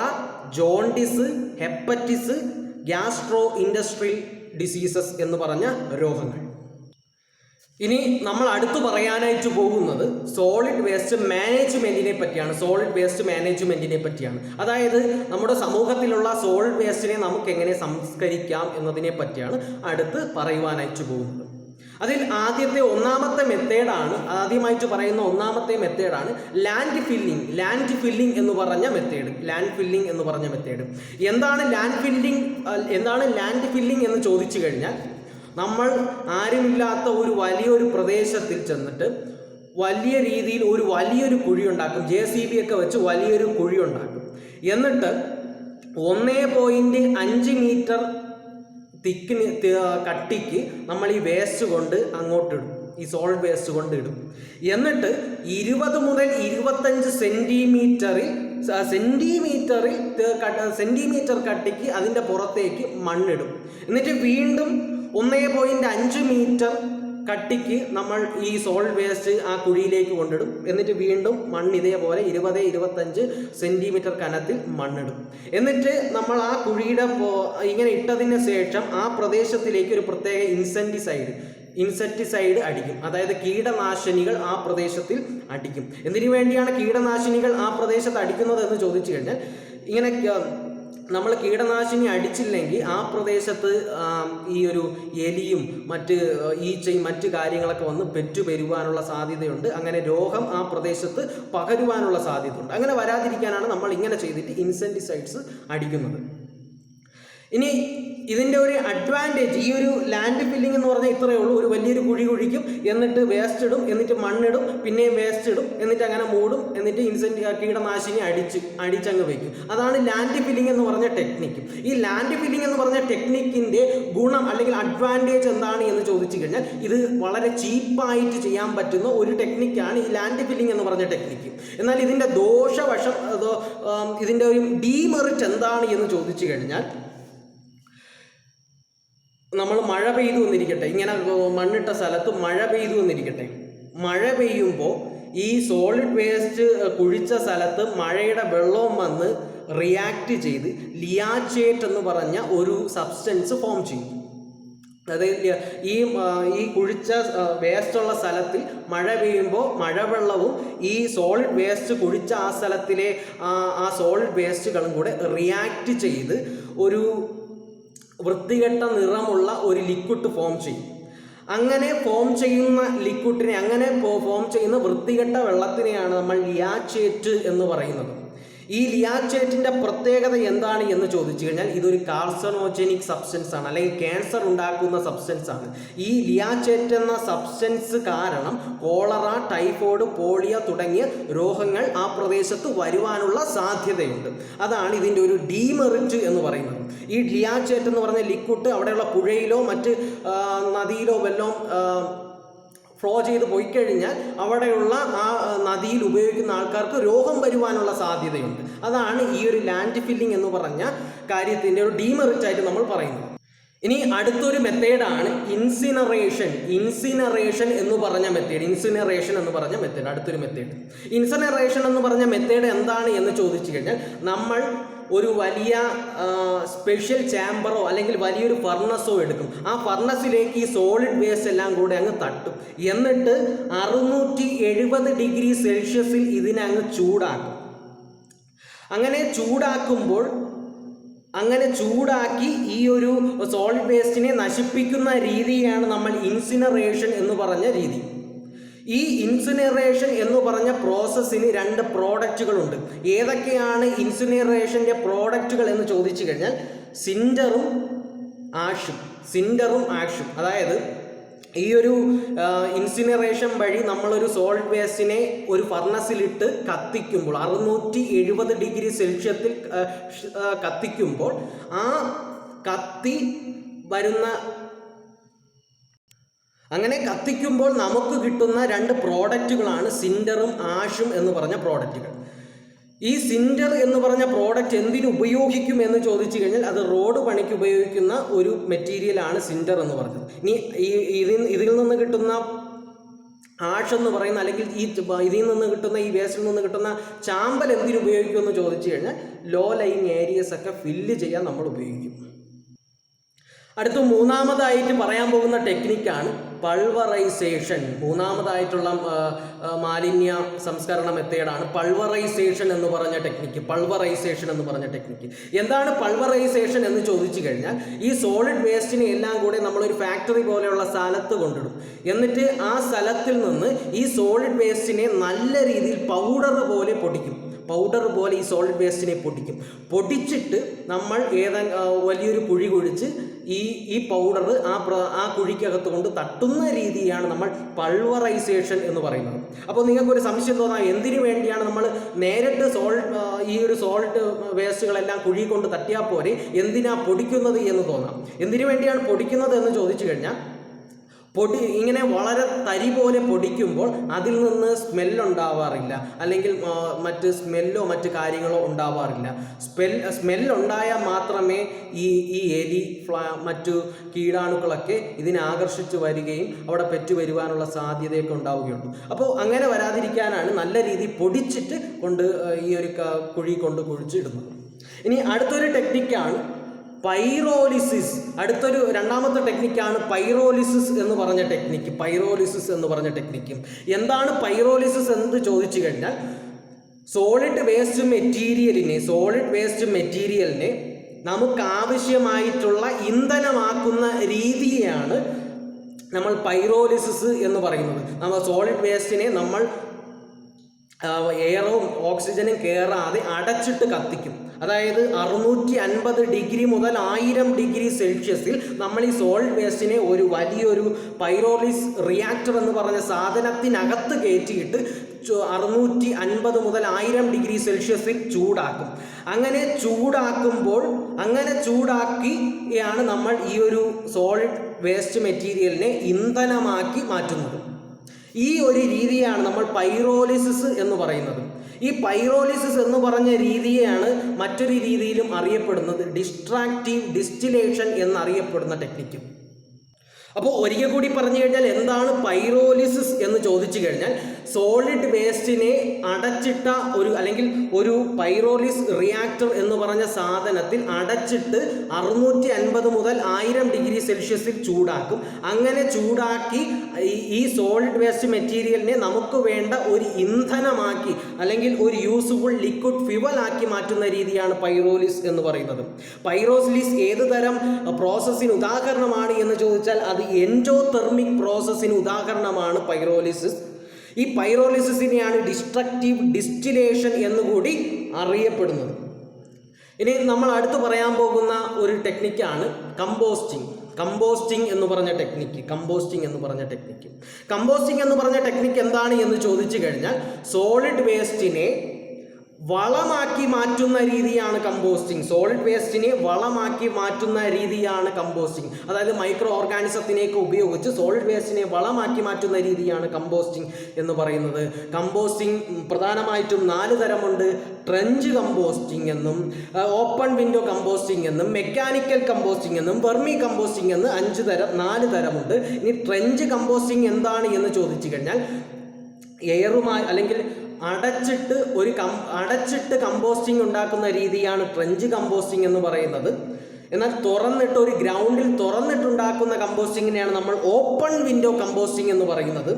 jaundice, hepatitis, gastro industrial diseases എന്ന് പറഞ്ഞ രോഗങ്ങൾ. ഇനി നമ്മൾ അടുത്ത് പറയാനായിട്ട് പോകുന്നത് സോളിഡ് വേസ്റ്റ് മാനേജ്മെന്റിനെ പറ്റിയാണ്. അതായത് നമ്മുടെ സമൂഹത്തിലുള്ള സോളിഡ് വേസ്റ്റിനെ നമുക്ക് എങ്ങനെ സംസ്കരിക്കാം എന്നതിനെ പറ്റിയാണ് അടുത്ത് പറയുവാനായിട്ട് പോകുന്നത്. അതിൽ ആദ്യമായിട്ട് പറയുന്ന ഒന്നാമത്തെ മെത്തേഡാണ് ലാൻഡ് ഫില്ലിംഗ് എന്ന് പറഞ്ഞ മെത്തേഡ്. എന്താണ് ലാൻഡ് ഫില്ലിംഗ് എന്ന് ചോദിച്ചു കഴിഞ്ഞാൽ നമ്മൾ ആരുമില്ലാത്ത ഒരു വലിയൊരു പ്രദേശത്തിൽ ചെന്നിട്ട് വലിയ രീതിയിൽ വലിയൊരു കുഴി ഉണ്ടാക്കും. JCB ഒക്കെ വെച്ച് വലിയൊരു കുഴി ഉണ്ടാക്കും. എന്നിട്ട് 1.5 മീറ്റർ കട്ടിക്ക് നമ്മൾ ഈ വേസ്റ്റ് കൊണ്ട് അങ്ങോട്ടിടും, ഈ സോളിഡ് വേസ്റ്റ് കൊണ്ട് ഇടും. എന്നിട്ട് 20 മുതൽ 25 സെന്റിമീറ്റർ കട്ടിക്ക് അതിൻ്റെ പുറത്തേക്ക് മണ്ണിടും. എന്നിട്ട് വീണ്ടും 1.5 മീറ്റർ കട്ടിക്ക് നമ്മൾ ഈ സോളിഡ് വേസ്റ്റ് ആ കുഴിയിലേക്ക് കൊണ്ടിടും. എന്നിട്ട് വീണ്ടും മണ്ണ് ഇതേപോലെ 20-25 സെന്റിമീറ്റർ കനത്തിൽ മണ്ണിടും. എന്നിട്ട് നമ്മൾ ആ കുഴിയുടെ ഇങ്ങനെ ഇട്ടതിന് ശേഷം ആ പ്രദേശത്തിലേക്ക് ഒരു പ്രത്യേക ഇൻസെക്ടിസൈഡ് അടിക്കും. അതായത് കീടനാശിനികൾ ആ പ്രദേശത്തിൽ അടിക്കും. എന്തിനു വേണ്ടിയാണ് കീടനാശിനികൾ ആ പ്രദേശത്ത് അടിക്കുന്നത് എന്ന് ചോദിച്ചു കഴിഞ്ഞാൽ, ഇങ്ങനെ നമ്മൾ കീടനാശിനി അടിച്ചില്ലെങ്കിൽ ആ പ്രദേശത്ത് ഈ ഒരു എലിയും മറ്റ് ഈച്ചയും മറ്റ് കാര്യങ്ങളൊക്കെ വന്ന് പെറ്റുപെരുവാനുള്ള സാധ്യതയുണ്ട്. അങ്ങനെ രോഗം ആ പ്രദേശത്ത് പകരുവാനുള്ള സാധ്യതയുണ്ട്. അങ്ങനെ വരാതിരിക്കാനാണ് നമ്മൾ ഇങ്ങനെ ചെയ്തിട്ട് ഇൻസെക്ടിസൈഡ്സ് അടിക്കുന്നത്. ഇനി ഇതിൻ്റെ ഒരു അഡ്വാൻറ്റേജ്, ഈ ഒരു ലാൻഡ് ഫില്ലിംഗ് എന്ന് പറഞ്ഞാൽ ഇത്രയേ ഉള്ളൂ. ഒരു വലിയൊരു കുഴി കുഴിക്കും, എന്നിട്ട് വേസ്റ്റ് ഇടും, എന്നിട്ട് മണ്ണിടും, പിന്നെയും വേസ്റ്റ് ഇടും, എന്നിട്ട് അങ്ങനെ മൂടും, എന്നിട്ട് കീടനാശിനി അടിച്ചങ്ങ് വയ്ക്കും. അതാണ് ലാൻഡ് ഫില്ലിംഗ് എന്ന് പറഞ്ഞ ടെക്നിക്ക്. ഈ ലാൻഡ് ഫില്ലിംഗ് എന്ന് പറഞ്ഞ ടെക്നിക്കിൻ്റെ ഗുണം അല്ലെങ്കിൽ അഡ്വാൻറ്റേജ് എന്താണ് എന്ന് ചോദിച്ചു കഴിഞ്ഞാൽ, ഇത് വളരെ ചീപ്പായിട്ട് ചെയ്യാൻ പറ്റുന്ന ഒരു ടെക്നിക്കാണ് ഈ ലാൻഡ് ഫില്ലിംഗ് എന്ന് പറഞ്ഞ ടെക്നിക്ക്. എന്നാൽ ഇതിൻ്റെ ദോഷവശം, ഇതിൻ്റെ ഒരു ഡീമെറിറ്റ് എന്താണ് എന്ന് ചോദിച്ചു കഴിഞ്ഞാൽ, നമ്മൾ മഴ പെയ്തു എന്നിരിക്കട്ടെ, ഇങ്ങനെ മണ്ണിട്ട സ്ഥലത്ത് മഴ പെയ്യുമ്പോൾ ഈ സോളിഡ് വേസ്റ്റ് കുഴിച്ച സ്ഥലത്ത് മഴയുടെ വെള്ളവും വന്ന് റിയാക്ട് ചെയ്ത് ലിയാച്ചേറ്റ് എന്ന് പറഞ്ഞ ഒരു സബ്സ്റ്റൻസ് ഫോം ചെയ്യും. അതായത് ഈ കുഴിച്ച വേസ്റ്റുള്ള സ്ഥലത്തിൽ മഴ പെയ്യുമ്പോൾ മഴവെള്ളവും ഈ സോളിഡ് വേസ്റ്റ് കുഴിച്ച ആ സ്ഥലത്തിലെ ആ സോളിഡ് വേസ്റ്റുകളും കൂടെ റിയാക്ട് ചെയ്ത് ഒരു വൃത്തികെട്ട നിറമുള്ള ഒരു ലിക്വിഡ് ഫോം ചെയ്യും. അങ്ങനെ ഫോം ചെയ്യുന്ന വൃത്തികെട്ട വെള്ളത്തിനെയാണ് നമ്മൾ ലിയാച്ചേറ്റ് എന്ന് പറയുന്നത്. ഈ ലിയാച്ചേറ്റിൻ്റെ പ്രത്യേകത എന്താണ് എന്ന് ചോദിച്ചു കഴിഞ്ഞാൽ, ഇതൊരു കാർസനോജനിക് സബ്സ്റ്റൻസ് ആണ്, അല്ലെങ്കിൽ ക്യാൻസർ ഉണ്ടാക്കുന്ന സബ്സ്റ്റൻസ് ആണ്. ഈ ലിയാച്ചേറ്റ് എന്ന സബ്സ്റ്റൻസ് കാരണം കോളറ, ടൈഫോയിഡ്, പോളിയോ തുടങ്ങിയ രോഗങ്ങൾ ആ പ്രദേശത്ത് വരുവാനുള്ള സാധ്യതയുണ്ട്. അതാണ് ഇതിൻ്റെ ഒരു ഡീമെറിറ്റ് എന്ന് പറയുന്നത്. ഈ ലിയാച്ചേറ്റ് എന്ന് പറഞ്ഞ ലിക്വിഡ് അവിടെയുള്ള പുഴയിലോ മറ്റ് നദിയിലോ വല്ലതും ഫ്ലോ ചെയ്ത് പോയി കഴിഞ്ഞാൽ അവിടെയുള്ള ആ നദിയിൽ ഉപയോഗിക്കുന്ന ആൾക്കാർക്ക് രോഗം വരുവാനുള്ള സാധ്യതയുണ്ട്. അതാണ് ഈ ഒരു ലാൻഡ് ഫില്ലിംഗ് എന്ന് പറഞ്ഞ കാര്യത്തിൻ്റെ ഒരു ഡീമെറിറ്റ് ആയിട്ട് നമ്മൾ പറയുന്നത്. ഇനി അടുത്തൊരു മെത്തേഡാണ് ഇൻസിനറേഷൻ എന്ന് പറഞ്ഞ മെത്തേഡ്. അടുത്തൊരു മെത്തേഡ് ഇൻസിനറേഷൻ എന്ന് പറഞ്ഞ മെത്തേഡ് എന്താണ് എന്ന് ചോദിച്ചു കഴിഞ്ഞാൽ, നമ്മൾ ഒരു വലിയ സ്പെഷ്യൽ ചാമ്പറോ അല്ലെങ്കിൽ വലിയൊരു ഫർണസോ എടുക്കും. ആ ഫർണസിലേക്ക് ഈ സോളിഡ് വേസ്റ്റ് എല്ലാം കൂടെ അങ്ങ് തട്ടും. എന്നിട്ട് 670 ഡിഗ്രി സെൽഷ്യസിൽ ഇതിനെ അങ്ങ് ചൂടാക്കും. അങ്ങനെ ചൂടാക്കി ഈ ഒരു സോളിഡ് വേസ്റ്റിനെ നശിപ്പിക്കുന്ന രീതിയാണ് നമ്മൾ ഇൻസിനറേഷൻ എന്ന് പറഞ്ഞ രീതി. ഈ ഇൻസിനറേഷൻ എന്ന് പറഞ്ഞ പ്രോസസ്സിന് 2 പ്രോഡക്റ്റുകളുണ്ട്. ഏതൊക്കെയാണ് ഇൻസിനറേഷൻ്റെ പ്രോഡക്റ്റുകൾ എന്ന് ചോദിച്ചു കഴിഞ്ഞാൽ സിൻഡറും ആഷും. അതായത് ഈ ഒരു ഇൻസിനറേഷൻ വഴി നമ്മളൊരു സോളിഡ് വേസ്റ്റിനെ ഒരു ഫർണസിലിട്ട് കത്തിക്കുമ്പോൾ 670 ഡിഗ്രി സെൽഷ്യസിൽ കത്തിക്കുമ്പോൾ ആ കത്തി വരുന്ന അങ്ങനെ കത്തിക്കുമ്പോൾ നമുക്ക് കിട്ടുന്ന 2 പ്രോഡക്റ്റുകളാണ് സിൻഡറും ആഷും എന്ന് പറഞ്ഞ പ്രോഡക്റ്റുകൾ. ഈ സിൻഡർ എന്ന് പറഞ്ഞ പ്രോഡക്റ്റ് എന്തിനു ഉപയോഗിക്കും എന്ന് ചോദിച്ചു കഴിഞ്ഞാൽ അത് റോഡ് പണിക്ക് ഉപയോഗിക്കുന്ന ഒരു മെറ്റീരിയലാണ് സിൻഡർ എന്ന് പറഞ്ഞത്. ഇനി ഇതിൽ നിന്ന് കിട്ടുന്ന ആഷ് എന്ന് പറയുന്ന അല്ലെങ്കിൽ ഇതിൽ നിന്ന് കിട്ടുന്ന ഈ വേസ്റ്റിൽ നിന്ന് കിട്ടുന്ന ചാമ്പൽ എന്തിനു ഉപയോഗിക്കും എന്ന് ചോദിച്ചു കഴിഞ്ഞാൽ ലോ ലൈങ് ഏരിയസ് ഒക്കെ ഫില്ല് ചെയ്യാൻ നമ്മൾ ഉപയോഗിക്കും. അടുത്ത മൂന്നാമതായിട്ട് പറയാൻ പോകുന്ന ടെക്നിക്കാണ് പൾവറൈസേഷൻ. മൂന്നാമതായിട്ടുള്ള മാലിന്യ സംസ്കരണ മെത്തേഡാണ് പൾവറൈസേഷൻ എന്ന് പറഞ്ഞ ടെക്നിക്ക്. എന്താണ് പൾവറൈസേഷൻ എന്ന് ചോദിച്ചു കഴിഞ്ഞാൽ ഈ സോളിഡ് വേസ്റ്റിനെ എല്ലാം കൂടെ നമ്മളൊരു ഫാക്ടറി പോലെയുള്ള സ്ഥലത്ത് കൊണ്ടിടും. എന്നിട്ട് ആ സ്ഥലത്തിൽ നിന്ന് ഈ സോളിഡ് വേസ്റ്റിനെ നല്ല രീതിയിൽ പൗഡർ പോലെ ഈ സോളിഡ് വേസ്റ്റിനെ പൊടിച്ചിട്ട് നമ്മൾ വലിയൊരു കുഴി കുഴിച്ച് ഈ പൗഡർ ആ കുഴിക്കകത്ത് കൊണ്ട് തട്ടുന്ന രീതിയാണ് നമ്മൾ പൾവറൈസേഷൻ എന്ന് പറയുന്നത്. അപ്പോൾ നിങ്ങൾക്കൊരു സംശയം തോന്നാം, എന്തിനു വേണ്ടിയാണ് നമ്മൾ നേരിട്ട് ഈ ഒരു സോൾട്ട് വേസ്റ്റുകളെല്ലാം കുഴി കൊണ്ട് തട്ടിയാൽ പോരെ, എന്തിനാ പൊടിക്കുന്നത് എന്ന് തോന്നാം. എന്തിനു വേണ്ടിയാണ് പൊടിക്കുന്നത് എന്ന് ചോദിച്ചു കഴിഞ്ഞാൽ ഇങ്ങനെ വളരെ തരി പോലെ പൊടിക്കുമ്പോൾ അതിൽ നിന്ന് സ്മെല്ലുണ്ടാവാറില്ല, അല്ലെങ്കിൽ മറ്റ് കാര്യങ്ങളോ ഉണ്ടാവാറില്ല. സ്മെല്ലുണ്ടായാൽ മാത്രമേ ഈ എലി മറ്റു കീടാണുക്കളൊക്കെ ഇതിനെ ആകർഷിച്ച് വരികയും അവിടെ പെറ്റുവരുവാനുള്ള സാധ്യതയൊക്കെ ഉണ്ടാവുകയുള്ളൂ. അപ്പോൾ അങ്ങനെ വരാതിരിക്കാനാണ് നല്ല രീതിയിൽ പൊടിച്ചിട്ട് ഈ ഒരു കുഴി കൊണ്ട് കുഴിച്ചിടുന്നത്. ഇനി അടുത്തൊരു ടെക്നിക്കാണ് പൈറോലിസിസ്. രണ്ടാമത്തെ ടെക്നിക്കാണ് പൈറോലിസിസ് എന്ന് പറഞ്ഞ ടെക്നിക്ക്. എന്താണ് പൈറോലിസിസ് എന്ന് ചോദിച്ചു കഴിഞ്ഞാൽ സോളിഡ് വേസ്റ്റ് മെറ്റീരിയലിനെ നമുക്ക് ആവശ്യമായിട്ടുള്ള ഇന്ധനമാക്കുന്ന രീതിയാണ് നമ്മൾ പൈറോലിസിസ് എന്ന് പറയുന്നത്. നമ്മൾ സോളിഡ് വേസ്റ്റിനെ നമ്മൾ എയറും ഓക്സിജനും കയറാതെ അടച്ചിട്ട് കത്തിക്കും. അതായത് 650 ഡിഗ്രി മുതൽ 1000 ഡിഗ്രി സെൽഷ്യസിൽ നമ്മൾ ഈ സോളിഡ് വേസ്റ്റിനെ ഒരു വലിയൊരു പൈറോലിസ് റിയാക്ടർ എന്ന് പറഞ്ഞ സാധനത്തിനകത്ത് കയറ്റിയിട്ട് 650 മുതൽ 1000 ഡിഗ്രി സെൽഷ്യസിൽ ചൂടാക്കും. അങ്ങനെ ചൂടാക്കിയാണ് നമ്മൾ ഈ ഒരു സോളിഡ് വേസ്റ്റ് മെറ്റീരിയലിനെ ഇന്ധനമാക്കി മാറ്റുന്നത്. ഈ ഒരു രീതിയാണ് നമ്മൾ പൈറോലിസിസ് എന്ന് പറയുന്നത്. ഈ പൈറോലിസിസ് എന്ന് പറഞ്ഞ രീതിയെയാണ് മറ്റൊരു രീതിയിലും അറിയപ്പെടുന്നത് ഡിസ്ട്രാക്റ്റീവ് ഡിസ്റ്റിലേഷൻ എന്നറിയപ്പെടുന്ന ടെക്നിക്ക്. അപ്പോൾ ഒരിക്കൽ കൂടി പറഞ്ഞു കഴിഞ്ഞാൽ എന്താണ് പൈറോലിസിസ് എന്ന് ചോദിച്ചു കഴിഞ്ഞാൽ സോളിഡ് വേസ്റ്റിനെ അടച്ചിട്ട അല്ലെങ്കിൽ ഒരു പൈറോലിസ് റിയാക്ടർ എന്ന് പറഞ്ഞ സാധനത്തിൽ അടച്ചിട്ട് 650 മുതൽ 1000 ഡിഗ്രി സെൽഷ്യസിൽ ചൂടാക്കും. അങ്ങനെ ചൂടാക്കി ഈ സോളിഡ് വേസ്റ്റ് മെറ്റീരിയലിനെ നമുക്ക് വേണ്ട ഒരു ഇന്ധനമാക്കി അല്ലെങ്കിൽ ഒരു യൂസ്ഫുൾ ലിക്വിഡ് ഫ്യുവൽ ആക്കി മാറ്റുന്ന രീതിയാണ് പൈറോലിസ് എന്ന് പറയുന്നത്. പൈറോലിസ് ഏത് തരം പ്രോസസ്സിന് ഉദാഹരണമാണ് എന്ന് ചോദിച്ചാൽ അത് എൻഡോതെർമിക് പ്രോസസ്സിന് ഉദാഹരണമാണ് പൈറോലിസിസ്. ഈ പൈറോലിസിസിനെയാണ് ഡിസ്ട്രക്റ്റീവ് ഡിസ്റ്റിലേഷൻ എന്നുകൂടി അറിയപ്പെടുന്നത്. ഇനി നമ്മൾ അടുത്ത് പറയാൻ പോകുന്ന ഒരു ടെക്നിക്കാണ് കമ്പോസ്റ്റിംഗ് എന്ന് പറഞ്ഞ ടെക്നിക്ക് എന്താണ് എന്ന് ചോദിച്ചു കഴിഞ്ഞാൽ സോളിഡ് വേസ്റ്റിനെ വളമാക്കി മാറ്റുന്ന രീതിയാണ് കമ്പോസ്റ്റിംഗ്. അതായത് മൈക്രോ ഓർഗാനിസത്തിനെയൊക്കെ ഉപയോഗിച്ച് സോളിഡ് വേസ്റ്റിനെ വളമാക്കി മാറ്റുന്ന രീതിയാണ് കമ്പോസ്റ്റിംഗ് എന്ന് പറയുന്നത്. കമ്പോസ്റ്റിംഗ് പ്രധാനമായിട്ടും 4 തരമുണ്ട്. ട്രെഞ്ച് കമ്പോസ്റ്റിംഗ് എന്നും, ഓപ്പൺ വിൻഡോ കമ്പോസ്റ്റിംഗ് എന്നും, മെക്കാനിക്കൽ കമ്പോസ്റ്റിംഗ് എന്നും, വെർമി കമ്പോസ്റ്റിംഗ് എന്ന് 4 തരമുണ്ട്. ഇനി ട്രെഞ്ച് കമ്പോസ്റ്റിംഗ് എന്താണ് എന്ന് ചോദിച്ചു കഴിഞ്ഞാൽ എയറുമായി അല്ലെങ്കിൽ അടച്ചിട്ട് കമ്പോസ്റ്റിംഗ് ഉണ്ടാക്കുന്ന രീതിയാണ് ട്രെഞ്ച് കമ്പോസ്റ്റിംഗ് എന്ന് പറയുന്നത്. എന്നാൽ തുറന്നിട്ട് ഒരു ഗ്രൗണ്ടിൽ തുറന്നിട്ടുണ്ടാക്കുന്ന കമ്പോസ്റ്റിങ്ങിനെയാണ് നമ്മൾ ഓപ്പൺ വിൻഡോ കമ്പോസ്റ്റിംഗ് എന്ന് പറയുന്നത്.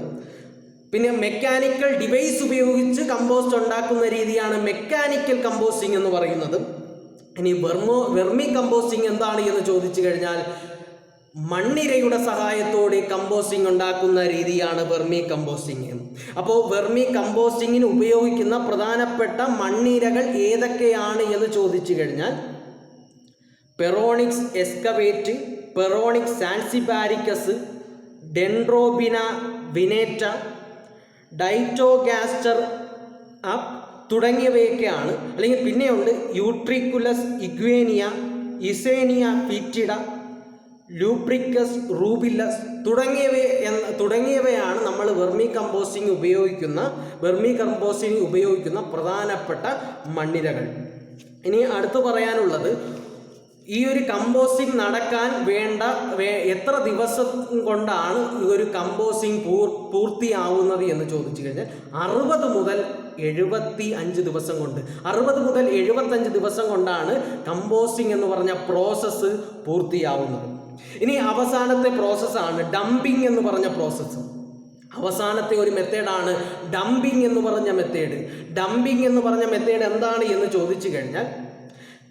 പിന്നെ മെക്കാനിക്കൽ ഡിവൈസ് ഉപയോഗിച്ച് കമ്പോസ്റ്റ് ഉണ്ടാക്കുന്ന രീതിയാണ് മെക്കാനിക്കൽ കമ്പോസ്റ്റിംഗ് എന്ന് പറയുന്നത്. ഇനി വെർമി കമ്പോസ്റ്റിംഗ് എന്താണ് എന്ന് ചോദിച്ചു കഴിഞ്ഞാൽ മണ്ണിരയുടെ സഹായത്തോടെ കമ്പോസ്റ്റിംഗ് ഉണ്ടാക്കുന്ന രീതിയാണ് വെർമി കമ്പോസ്റ്റിംഗ്. അപ്പോൾ വെർമി കമ്പോസ്റ്റിങ്ങിന് ഉപയോഗിക്കുന്ന പ്രധാനപ്പെട്ട മണ്ണിരകൾ ഏതൊക്കെയാണ് എന്ന് ചോദിച്ചു കഴിഞ്ഞാൽ പെറോണിക്സ് എസ്കവേറ്റ്, പെറോണിക്സ് സാൻസിപാരിക്കസ്, ഡെൻഡ്രോബിന വിനേറ്റ, ഡൈറ്റോഗാസ്റ്റർ അപ്പ് തുടങ്ങിയവയൊക്കെയാണ്. അല്ലെങ്കിൽ പിന്നെയുണ്ട് യൂട്രിക്കുലസ് ഇഗ്വേനിയ, ഇസേനിയ ഫിറ്റിഡ, ലൂപ്രിക്കസ് റൂബില്ലസ് തുടങ്ങിയവയാണ് നമ്മൾ വെർമി കമ്പോസ്റ്റിംഗ് ഉപയോഗിക്കുന്ന പ്രധാനപ്പെട്ട മണ്ണിരകൾ. ഇനി അടുത്ത് പറയാനുള്ളത് ഈ ഒരു കമ്പോസ്റ്റിംഗ് നടക്കാൻ വേണ്ട എത്ര ദിവസം കൊണ്ടാണ് ഈ ഒരു കമ്പോസ്റ്റിംഗ് പൂർത്തിയാവുന്നത് എന്ന് ചോദിച്ചു കഴിഞ്ഞാൽ 60 മുതൽ 75 ദിവസം കൊണ്ട് 60 മുതൽ 75 ദിവസം കൊണ്ടാണ് കമ്പോസ്റ്റിംഗ് എന്ന് പറഞ്ഞ പ്രോസസ്സ് പൂർത്തിയാവുന്നത്. ഇനി അവസാനത്തെ പ്രോസസ്സാണ് ഡംപിങ് എന്ന് പറഞ്ഞ പ്രോസസ്സ്. അവസാനത്തെ ഒരു മെത്തേഡാണ് ഡംപിങ് എന്ന് പറഞ്ഞ മെത്തേഡ്. ഡംപിങ് എന്ന് പറഞ്ഞ മെത്തേഡ് എന്താണ് എന്ന് ചോദിച്ചു കഴിഞ്ഞാൽ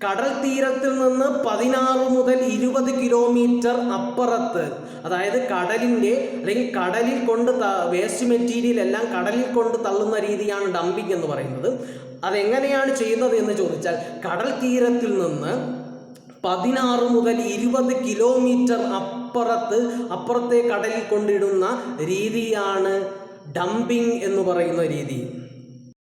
കടൽ തീരത്തിൽ നിന്ന് 16 മുതൽ 20 കിലോമീറ്റർ അപ്പുറത്ത്, അതായത് കടലിൽ കൊണ്ട് വേസ്റ്റ് മെറ്റീരിയൽ എല്ലാം കടലിൽ കൊണ്ട് തള്ളുന്ന രീതിയാണ് ഡംപിങ് എന്ന് പറയുന്നത്. അതെങ്ങനെയാണ് ചെയ്യുന്നത് എന്ന് ചോദിച്ചാൽ കടൽ തീരത്തിൽ നിന്ന് 16 മുതൽ 20 കിലോമീറ്റർ അപ്പുറത്തെ കടലിൽ കൊണ്ടിടുന്ന രീതിയാണ് ഡംപിങ് എന്ന് പറയുന്ന രീതി.